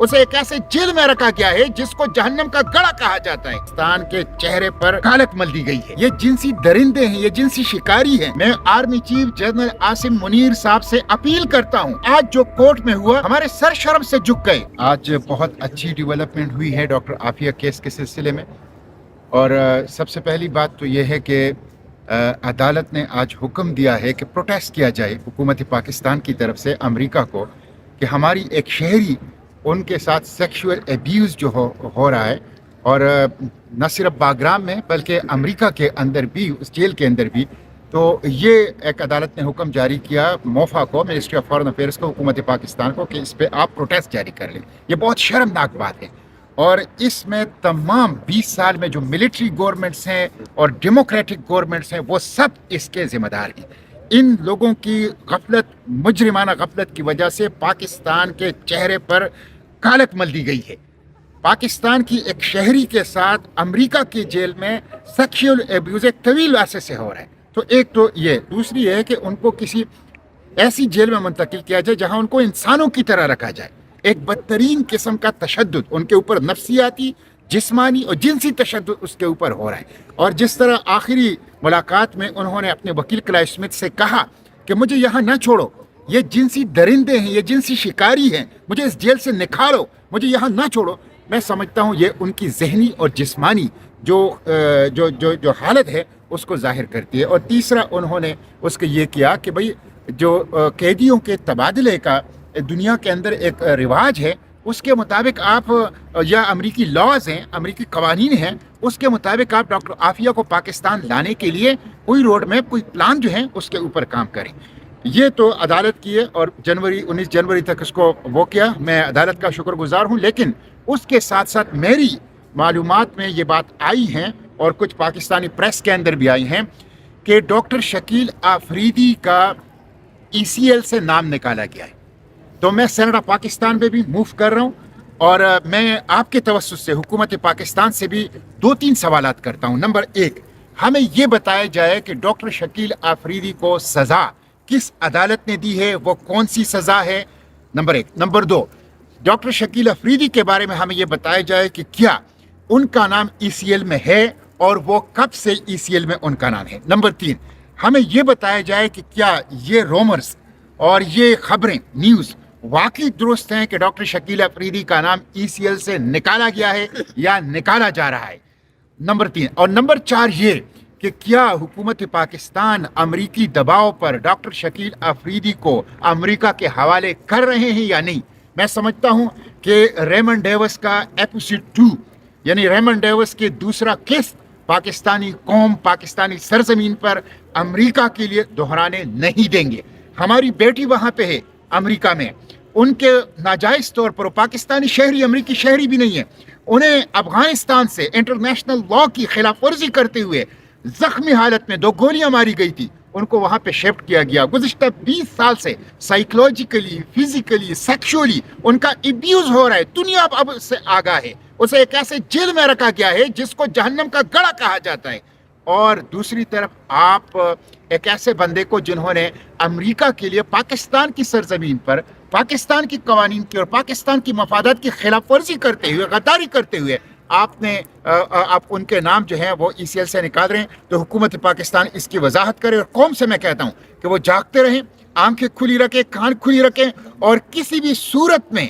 اسے ایک ایسے جیل میں رکھا گیا ہے جس کو جہنم کا گڑھا کہا جاتا ہے۔ پاکستان کے چہرے پر کالک مل دی گئی ہے۔ یہ جنسی درندے ہیں، یہ جنسی شکاری ہیں۔ میں army chief general Asim Munir صاحب سے اپیل کرتا ہوں، آج جو کورٹ میں ہوا ہمارے سر شرم سے جھک گئے۔ آج بہت اچھی ڈیولپمنٹ ہوئی ہے ڈاکٹر عافیہ کیس کے سلسلے میں، اور سب سے پہلی بات تو یہ ہے کہ عدالت نے آج حکم دیا ہے کہ پروٹیسٹ کیا جائے حکومت پاکستان کی طرف سے امریکہ کو کہ ہماری ایک شہری ان کے ساتھ سیکشول ایبیوز جو ہو رہا ہے، اور نہ صرف باگرام میں بلکہ امریکہ کے اندر بھی، اس جیل کے اندر بھی۔ تو یہ ایک عدالت نے حکم جاری کیا موفا کو، منسٹری آف فارن افیئرس کو، حکومت پاکستان کو، کہ اس پہ آپ پروٹیسٹ جاری کر لیں۔ یہ بہت شرمناک بات ہے، اور اس میں تمام 20 سال میں جو ملٹری گورنمنٹس ہیں اور ڈیموکریٹک گورنمنٹس ہیں وہ سب اس کے ذمہ دار ہیں۔ ان لوگوں کی غفلت، مجرمانہ غفلت کی وجہ سے پاکستان کے چہرے پر کالک مل دی گئی ہے۔ پاکستان کی ایک شہری کے ساتھ امریکہ کی جیل میں سیکشول ایبیوز ایک طویل عرصے سے ہو رہا ہے۔ تو ایک تو یہ، دوسری یہ ہے کہ ان کو کسی ایسی جیل میں منتقل کیا جائے جہاں ان کو انسانوں کی طرح رکھا جائے۔ ایک بدترین قسم کا تشدد ان کے اوپر، نفسیاتی، جسمانی اور جنسی تشدد اس کے اوپر ہو رہا ہے۔ اور جس طرح آخری ملاقات میں انہوں نے اپنے وکیل کلائف اسمتھ سے کہا کہ مجھے یہاں نہ چھوڑو، یہ جنسی درندے ہیں، یہ جنسی شکاری ہیں، مجھے اس جیل سے نکالو، مجھے یہاں نہ چھوڑو، میں سمجھتا ہوں یہ ان کی ذہنی اور جسمانی جو حالت ہے اس کو ظاہر کرتی ہے۔ اور تیسرا انہوں نے اس کو یہ کیا کہ بھئی جو قیدیوں کے تبادلے کا دنیا کے اندر ایک رواج ہے، اس کے مطابق آپ، یا امریکی لاز ہیں، امریکی قوانین ہیں، اس کے مطابق آپ ڈاکٹر عافیہ کو پاکستان لانے کے لیے کوئی روڈ میپ، کوئی پلان جو ہے اس کے اوپر کام کریں۔ یہ تو عدالت کی ہے، اور 19 جنوری تک اس کو وہ کیا۔ میں عدالت کا شکر گزار ہوں، لیکن اس کے ساتھ ساتھ میری معلومات میں یہ بات آئی ہیں، اور کچھ پاکستانی پریس کے اندر بھی آئی ہیں، کہ ڈاکٹر شکیل آفریدی کا ECL سے نام نکالا گیا ہے۔ تو میں سینیٹ آف پاکستان پہ بھی موو کر رہا ہوں، اور میں آپ کے توسط سے حکومت پاکستان سے بھی 2-3 سوالات کرتا ہوں۔ نمبر 1، ہمیں یہ بتایا جائے کہ ڈاکٹر شکیل آفریدی کو سزا کس عدالت نے دی ہے، وہ کون سی سزا ہے، number 1۔ Number 2، doctor Shakeel Afridi کے بارے میں ہمیں یہ بتایا جائے کہ کیا ان کا نام ECL میں ہے، اور وہ کب سے ECL میں ان کا نام ہے۔ نمبر 3، ہمیں یہ بتایا جائے کہ کیا یہ رومرز اور یہ خبریں، نیوز واقعی درست ہیں کہ ڈاکٹر شکیل آفریدی کا نام ECL سے نکالا گیا ہے یا نکالا جا رہا ہے۔ نمبر 3 اور نمبر 4 یہ کہ کیا حکومت پاکستان امریکی دباؤ پر ڈاکٹر شکیل آفریدی کو امریکہ کے حوالے کر رہے ہیں یا نہیں۔ میں سمجھتا ہوں کہ ریمنڈ ڈیوس کا ایپیسوڈ 2، یعنی ریمنڈ ڈیوس کے دوسرا قسط پاکستانی قوم، پاکستانی سرزمین پر امریکہ کے لیے دہرانے نہیں دیں گے۔ ہماری بیٹی وہاں پہ ہے امریکہ میں، ان کے ناجائز طور پر، وہ پاکستانی شہری، امریکی شہری بھی نہیں ہے، انہیں افغانستان سے انٹرنیشنل لا کی خلاف ورزی کرتے ہوئے زخمی حالت میں 2 گولیاں ماری گئی تھی، ان کو وہاں پہ شفٹ کیا گیا۔ گزشتہ 20 سال سے سائیکولوجیکلی، فزیکلی، سیکشولی ان کا ایبیوز ہو رہا ہے۔ دنیا اب اس سے آگاہ ہے، اسے ایک ایسے جیل میں رکھا گیا ہے جس کو جہنم کا گڑھا کہا جاتا ہے۔ اور دوسری طرف آپ ایک ایسے بندے کو جنہوں نے امریکہ کے لیے پاکستان کی سرزمین پر پاکستان کی قوانین کی اور پاکستان کی مفادات کی خلاف ورزی کرتے ہوئے، غداری کرتے ہوئے آپ ان کے نام جو ہیں وہ ECL سے نکال رہے ہیں، تو حکومت پاکستان اس کی وضاحت کرے۔ اور قوم سے میں کہتا ہوں کہ وہ جاگتے رہیں، آنکھیں کھلی رکھیں، کان کھلی رکھیں، اور کسی بھی صورت میں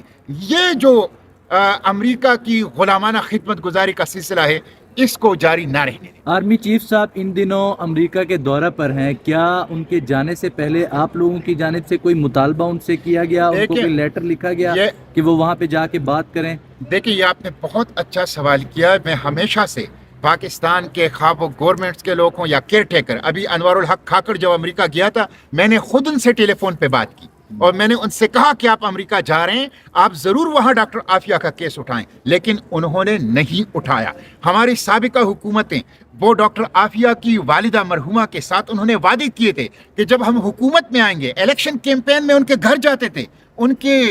یہ جو امریکہ کی غلامانہ خدمت گزاری کا سلسلہ ہے اس کو جاری نہ رہنے دیں۔ آرمی چیف صاحب ان دنوں امریکہ کے دورہ پر ہیں، کیا ان کے جانے سے پہلے آپ لوگوں کی جانب سے کوئی مطالبہ ان سے کیا گیا، ان کو کوئی لیٹر لکھا گیا کہ وہ وہاں پہ جا کے بات کریں؟ دیکھیں، یہ آپ نے بہت اچھا سوال کیا۔ میں ہمیشہ سے پاکستان کے خواہ وہ گورنمنٹس کے لوگ ہوں یا کیئر ٹیکر، ابھی انوار الحق کھاکڑ جب امریکہ گیا تھا میں نے خود ان سے ٹیلی فون پہ بات کی، اور میں نے ان سے کہا کہ آپ امریکہ جا رہے ہیں، آپ ضرور وہاں ڈاکٹر عافیہ کا کیس اٹھائیں، لیکن انہوں نے نہیں اٹھایا۔ ہماری سابقہ حکومتیں وہ ڈاکٹر عافیہ کی والدہ مرحومہ کے ساتھ انہوں نے وعدے کیے تھے کہ جب ہم حکومت میں آئیں گے، الیکشن کیمپین میں ان کے گھر جاتے تھے، ان کے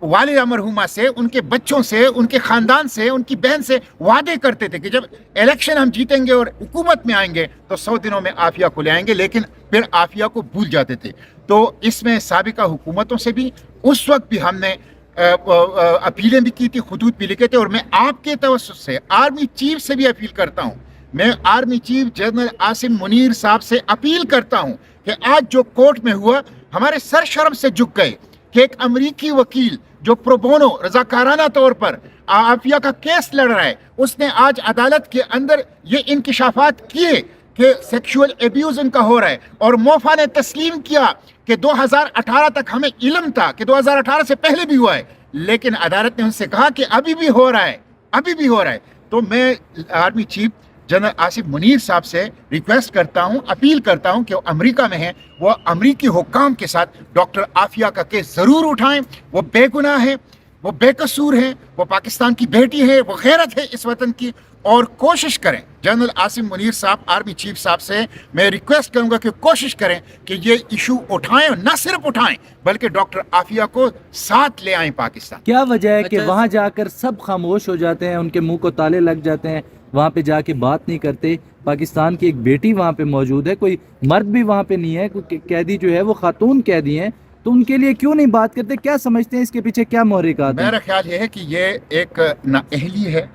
والدہ مرحومہ سے، ان کے بچوں سے، ان کے خاندان سے، ان کی بہن سے وعدے کرتے تھے کہ جب الیکشن ہم جیتیں گے اور حکومت میں آئیں گے تو 100 دنوں میں عافیہ کو لے آئیں گے، لیکن پھر عافیہ کو بھول جاتے تھے۔ تو اس میں سابقہ حکومتوں سے بھی اس وقت بھی ہم نے अपीलें भी की थी, खुतूत भी लिखे थे, और मैं आपके तवज्जुह से आर्मी चीफ से भी अपील करता हूँ, मैं army chief general Asim Munir साहब से अपील करता हूँ कि आज जो कोर्ट में हुआ, हमारे सर शर्म से झुक गए कि एक अमरीकी वकील जो प्रोबोनो रजाकाराना तौर पर आफिया का केस लड़ रहा है, उसने आज अदालत के अंदर ये इंकिशाफात किए कि सेक्सुअल एब्यूज उनका हो रहा है, और मोफा ने तस्लीम किया कि 2018 तक हमें इल्म था कि 2018 से पहले भी हुआ है, लेकिन अदालत ने उनसे कहा कि अभी भी हो रहा है, अभी भी हो रहा है। तो मैं army chief general Asim Munir साहब से रिक्वेस्ट करता हूं, अपील करता हूं कि वो अमेरिका में हैं, वो अमरीकी हुक्काम के साथ डॉक्टर आफिया का केस ज़रूर उठाएं। वो बेगुनाह है, वो बेकसूर है, वो पाकिस्तान की बेटी है, वो गैरत है इस वतन की, और कोशिश करें, जनरल आसिम मुनीर साहब आर्मी चीफ साहब से मैं रिक्वेस्ट करूंगा कि कोशिश करें कि ये इशू उठाएं, और न सिर्फ उठाएं बल्कि डॉक्टर आफिया को साथ ले आएं पाकिस्तान। क्या वजह है कि वहाँ जाकर सब खामोश हो जाते हैं, उनके मुंह को ताले लग जाते हैं, वहाँ पे जाके बात नहीं करते? पाकिस्तान की एक बेटी वहाँ पे मौजूद है, कोई मर्द भी वहाँ पे नहीं है, कोई कैदी जो है वो खातून कैदी हैं, तो उनके लिए क्यों नहीं बात करते? क्या समझते हैं इसके पीछे क्या महरिकात है? मेरा ख्याल ये है कि ये एक नाअहली है,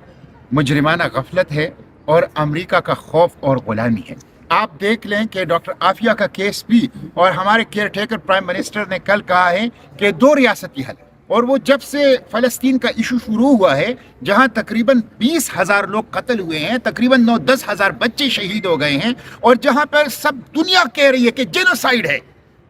मुजरिमाना गफलत है, और अमेरिका का खौफ और गुलामी है। आप देख लें कि डॉक्टर आफिया का केस भी, और हमारे केयर टेकर प्राइम मिनिस्टर ने कल कहा है कि 2 रियासती हल, और वो जब से फ़लस्तीन का इशू शुरू हुआ है, जहां तकरीबन 20,000 लोग कत्ल हुए हैं, तकरीबन 9-10 हज़ार बच्चे शहीद हो गए हैं, और जहां पर सब दुनिया कह रही है कि जेनोसाइड है,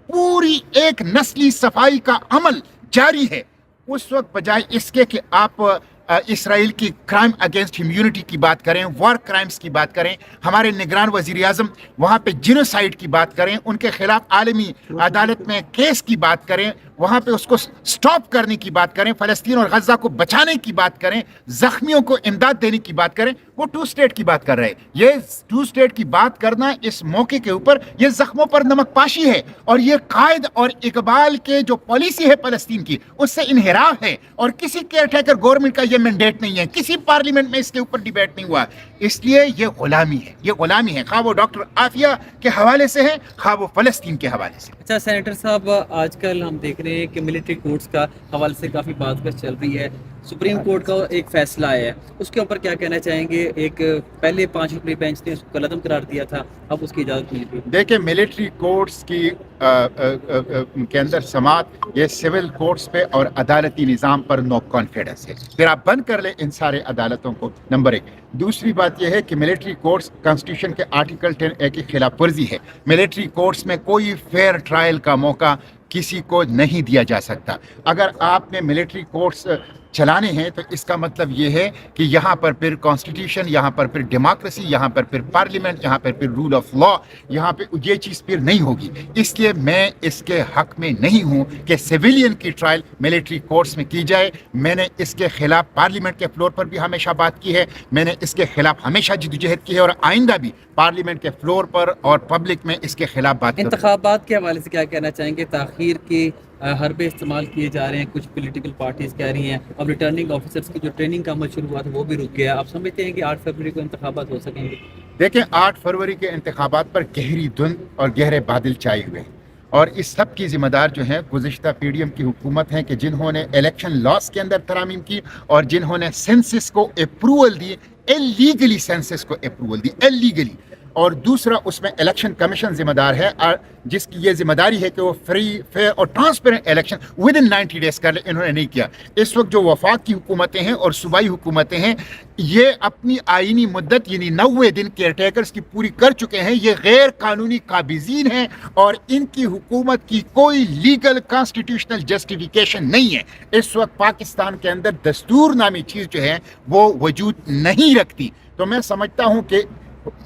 पूरी एक नस्ली सफाई का अमल जारी है, उस वक्त बजाय इसके कि आप इसराइल की क्राइम अगेंस्ट ह्यूमैनिटी की बात करें, वॉर क्राइम्स की बात करें, हमारे निगरान वज़ीर आज़म वहाँ पे जिनोसाइड की बात करें, उनके खिलाफ आलमी अदालत में केस की बात करें, वहाँ पे उसको स्टॉप करने की बात करें, फ़लस्तीन और गज़ा को बचाने की बात करें, ज़ख्मियों को इमदाद देने की बात करें, वो 2 स्टेट की बात कर रहे हैं। ये 2 स्टेट की बात करना इस मौके के ऊपर ये ज़ख्मों पर नमक पाशी है, और ये कायद और इकबाल के जो पॉलिसी है फ़लस्तीन की, उससे इन्हिराफ है, और किसी केयर टेकर गवर्नमेंट का ये मैंडेट नहीं है, किसी पार्लियामेंट में इसके ऊपर डिबेट नहीं हुआ, इसलिए ये गुलामी है, ये गुलामी है, खा वो डॉक्टर आफिया के हवाले से है, खा वो फ़लस्तीन के हवाले से। अच्छा सेनेटर साहब, आजकल हम देख रहे हैं कि मिलिट्री कोर्ट्स का हवाले से काफ़ी बात चल रही है, सुप्रीम कोर्ट का एक फैसला आया है, उसके ऊपर क्या कहना चाहेंगे? एक पहले 5 रुपये बेंच ने उसको कलअदम करार दिया था, अब उसकी इजाज़त मिली थी। देखिए, मिलिट्री कोर्ट्स की के अंदर समात, ये सिविल कोर्ट्स पे और अदालती निज़ाम पर नो कॉन्फिडेंस है, फिर आप बंद कर ले इन सारे अदालतों को, नंबर 1। दूसरी बात यह है कि मिलिट्री कोर्ट्स कॉन्स्टिट्यूशन के आर्टिकल 10A की खिलाफ वर्जी है। मिलिट्री कोर्ट्स में कोई फेयर ट्रायल का मौका किसी को नहीं दिया जा सकता। अगर आपने मिलिट्री कोर्ट्स चलाने हैं तो इसका मतलब ये है कि यहाँ पर फिर कॉन्स्टिट्यूशन, यहाँ पर फिर डेमोक्रेसी, यहाँ पर फिर पार्लियामेंट, यहाँ पर फिर रूल ऑफ लॉ, यहाँ पे ये चीज़ फिर नहीं होगी। इसलिए मैं इसके हक में नहीं हूँ कि सिविलियन की ट्रायल मिलिट्री कोर्ट्स में की जाए। मैंने इसके खिलाफ पार्लियामेंट के फ्लोर पर भी हमेशा बात की है, मैंने इसके खिलाफ हमेशा जद्दोजहद की है, और आइंदा भी पार्लियामेंट के फ्लोर पर और पब्लिक में इसके खिलाफ बात करूँगा। इंतखाबात के हवाले से क्या कहना चाहेंगे? ताख़ीर के हरबे इस्तेमाल किए जा रहे हैं, कुछ पॉलिटिकल पार्टीज़ कह रही हैं, अब रिटर्निंग ऑफिसर्स की जो ट्रेनिंग का अमल शुरू हुआ था वो भी रुक गया। आप समझते हैं कि 8 फरवरी को इंतखाबात हो सकेंगे? देखें, 8 फरवरी के इंतखाबात पर गहरी धुंध और गहरे बादल छाए हुए हैं, और इस सब की जिम्मेदार जो है गुज़िश्ता पीडीएम की हुकूमत है कि जिन्होंने इलेक्शन लॉस के अंदर तरामीम की और जिन्होंने सेंसस को अप्रूवल दी, इलीगली सेंसस को अप्रूवल दी, इलीगली। और दूसरा, उसमें इलेक्शन कमीशन जिम्मेदार है, और जिसकी ये जिम्मेदारी है कि वो फ्री, फेयर और transparent election with in 90 days कर ले, इन्होंने नहीं किया। इस वक्त जो वफाक की हुकूमतें हैं और सूबाई हुकूमतें हैं, ये अपनी आइनी मुद्दत यानी 90 दिन केयर टेकर्स की पूरी कर चुके हैं। ये गैर कानूनी काबिज़ीन हैं और इनकी हुकूमत की कोई लीगल कॉन्स्टिट्यूशनल जस्टिफिकेशन नहीं है। इस वक्त पाकिस्तान के अंदर दस्तूर नामी चीज़ जो है वो वजूद नहीं रखती। तो मैं समझता हूँ कि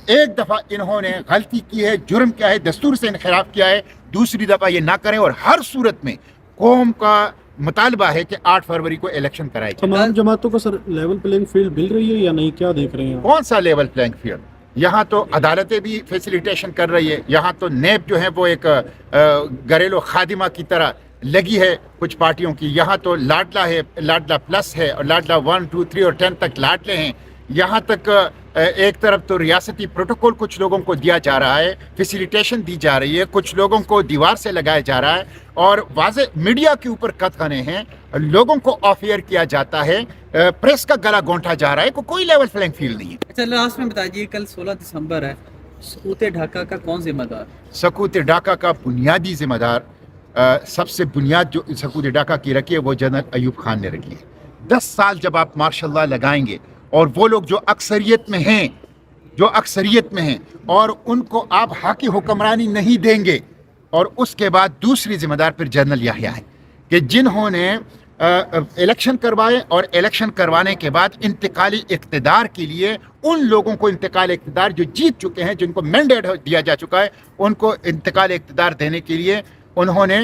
एक दफ़ा इन्होंने गलती की है, जुर्म किया है, दस्तूर से इनखिलाफ किया है, दूसरी दफ़ा ये ना करें, और हर सूरत में कौम का मुतालबा है कि 8 फरवरी को इलेक्शन कराए जाए। तमाम जमातों को सर लेवल प्लेइंग फील्ड मिल रही है या नहीं, क्या देख रहे हैं? कौन सा लेवल प्लेइंग फील्ड? यहाँ तो अदालतें भी फैसिलिटेशन कर रही है, यहाँ तो नेब जो है वो एक घरेलू खादिमा की तरह लगी है कुछ पार्टियों की, यहाँ तो लाडला है, लाडला प्लस है, और लाडला 1, 2, 3 और 10 तक लाडले हैं। यहाँ तक एक तरफ तो रियासती प्रोटोकॉल कुछ लोगों को दिया जा रहा है, फैसिलिटेशन दी जा रही है, कुछ लोगों को दीवार से लगाया जा रहा है और वाज़े मीडिया के ऊपर कथने हैं, लोगों को ऑफ एयर किया जाता है, प्रेस का गला घोंटा जा रहा है, कोई लेवल प्लेइंग फील्ड नहीं है। अच्छा, लास्ट में बताइए, कल 16 दिसंबर है, सकूत ढाका का कौन जिम्मेदार? सकूत ढाका का बुनियादी जिम्मेदार, सबसे बुनियाद जो सकूत ढाका की रखी है वो जनरल अयूब खान ने रखी है। 10 साल जब आप मार्शल लॉ लगाएंगे और वो लोग जो अक्सरियत में हैं और उनको आप हाकी हुक्मरानी नहीं देंगे, और उसके बाद दूसरी जिम्मेदार फिर जनरल याहिया है कि जिन्होंने इलेक्शन करवाए और इलेक्शन करवाने के बाद इंतकाली इक़्तिदार के लिए उन लोगों को इंतकाल इक़्तिदार जो जीत चुके हैं, जिनको मैंडेट दिया जा चुका है, उनको इंतकाल इक़्तिदार देने के लिए उन्होंने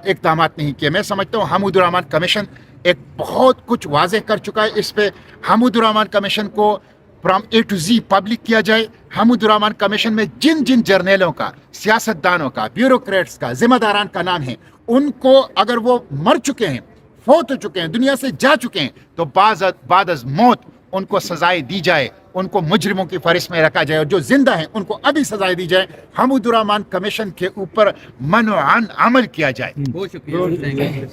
इक़दाम नहीं किए। मैं समझता हूँ हमूदुर्रहमान कमीशन एक बहुत कुछ वाज़ेह कर चुका है। इस पे हमूदुर्रहमान कमीशन को from A to Z public किया जाए। हमूदुर्रहमान कमीशन में जिन जिन जर्नलों का, सियासतदानों का, ब्यूरोक्रेट्स का, जिम्मेदारान का नाम है, उनको अगर वो मर चुके हैं, फौत हो चुके हैं, दुनिया से जा चुके हैं, तो बाद अज़ मौत उनको सजाएं दी जाए, उनको मुजरिमों की फहरिस्त में रखा जाए, और जो जिंदा हैं उनको अभी सजाएं दी जाए। हमूदुर्रहमान कमीशन के ऊपर मनोअन अमल किया जाए। बहुत शुक्रिया।